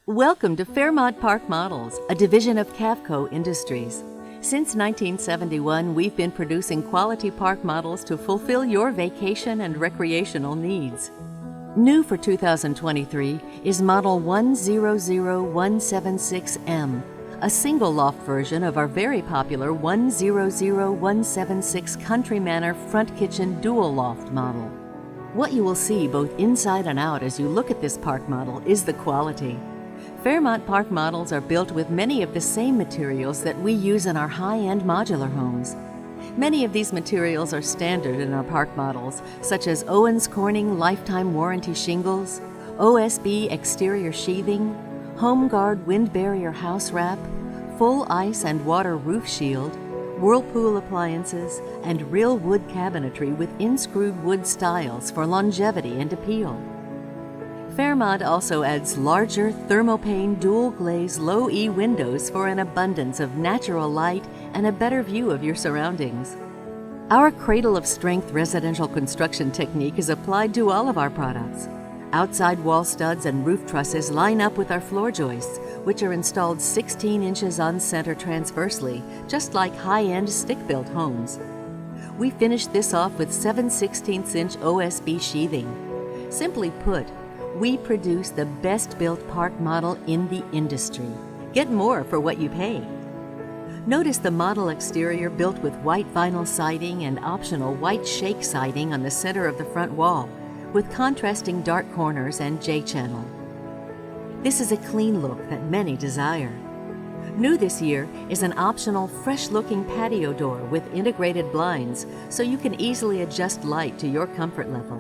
Welcome to Fairmont Park Models, a division of Cavco Industries. Since 1971, we've been producing quality park models to fulfill your vacation and recreational needs. New for 2023 is Model 100176M, a single loft version of our very popular 100176 Country Manor front kitchen dual loft model. What you will see both inside and out as you look at this park model is the quality. Fairmont Park models are built with many of the same materials that we use in our high-end modular homes. Many of these materials are standard in our park models, such as Owens Corning lifetime warranty shingles, OSB exterior sheathing, Home Guard wind barrier house wrap, full ice and water roof shield, Whirlpool appliances, and real wood cabinetry with in-screwed wood stiles for longevity and appeal. Fairmont also adds larger thermopane dual-glaze low-E windows for an abundance of natural light and a better view of your surroundings. Our cradle-of-strength residential construction technique is applied to all of our products. Outside wall studs and roof trusses line up with our floor joists, which are installed 16 inches on center transversely, just like high-end stick-built homes. We finish this off with 7/16" OSB sheathing. Simply put, we produce the best-built park model in the industry. Get more for what you pay. Notice the model exterior built with white vinyl siding and optional white shake siding on the center of the front wall, with contrasting dark corners and J-channel. This is a clean look that many desire. New this year is an optional fresh-looking patio door with integrated blinds, so you can easily adjust light to your comfort level.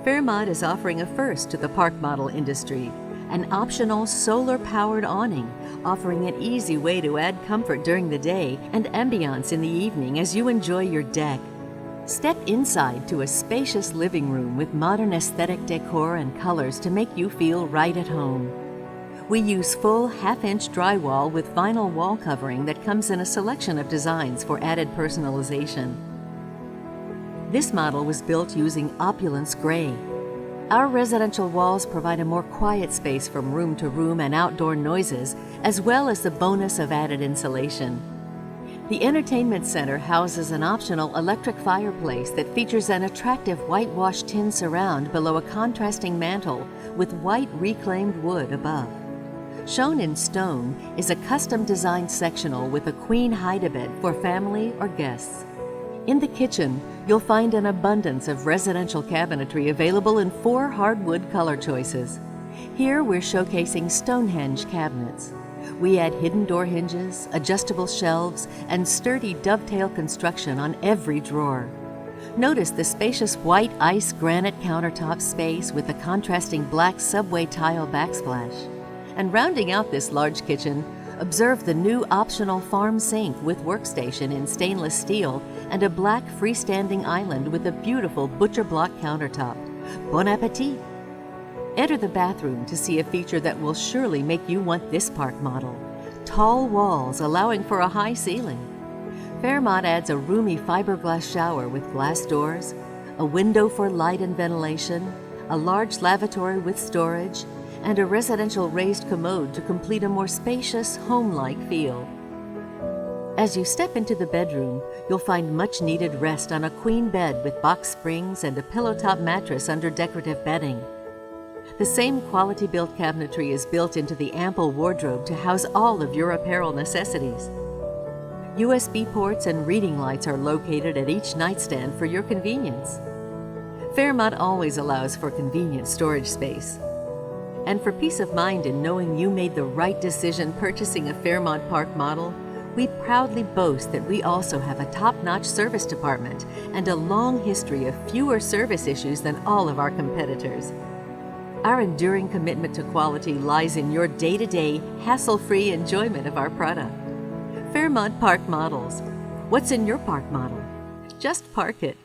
Fairmont is offering a first to the park model industry, an optional solar-powered awning, offering an easy way to add comfort during the day and ambiance in the evening as you enjoy your deck. Step inside to a spacious living room with modern aesthetic decor and colors to make you feel right at home. We use full half-inch drywall with vinyl wall covering that comes in a selection of designs for added personalization. This model was built using opulence gray. Our residential walls provide a more quiet space from room to room and outdoor noises, as well as the bonus of added insulation. The entertainment center houses an optional electric fireplace that features an attractive whitewashed tin surround below a contrasting mantel with white reclaimed wood above. Shown in stone is a custom-designed sectional with a queen hide-a-bed for family or guests. In the kitchen, you'll find an abundance of residential cabinetry available in 4 hardwood color choices. Here we're showcasing Stonehenge cabinets. We add hidden door hinges, adjustable shelves, and sturdy dovetail construction on every drawer. Notice the spacious white ice granite countertop space with the contrasting black subway tile backsplash. And rounding out this large kitchen, observe the new optional farm sink with workstation in stainless steel and a black freestanding island with a beautiful butcher block countertop. Bon appetit! Enter the bathroom to see a feature that will surely make you want this park model. Tall walls allowing for a high ceiling. Fairmont adds a roomy fiberglass shower with glass doors, a window for light and ventilation, a large lavatory with storage, and a residential raised commode to complete a more spacious, home-like feel. As you step into the bedroom, you'll find much-needed rest on a queen bed with box springs and a pillow-top mattress under decorative bedding. The same quality-built cabinetry is built into the ample wardrobe to house all of your apparel necessities. USB ports and reading lights are located at each nightstand for your convenience. Fairmont always allows for convenient storage space. And for peace of mind in knowing you made the right decision purchasing a Fairmont Park model, we proudly boast that we also have a top-notch service department and a long history of fewer service issues than all of our competitors. Our enduring commitment to quality lies in your day-to-day, hassle-free enjoyment of our product. Fairmont Park Models. What's in your park model? Just park it.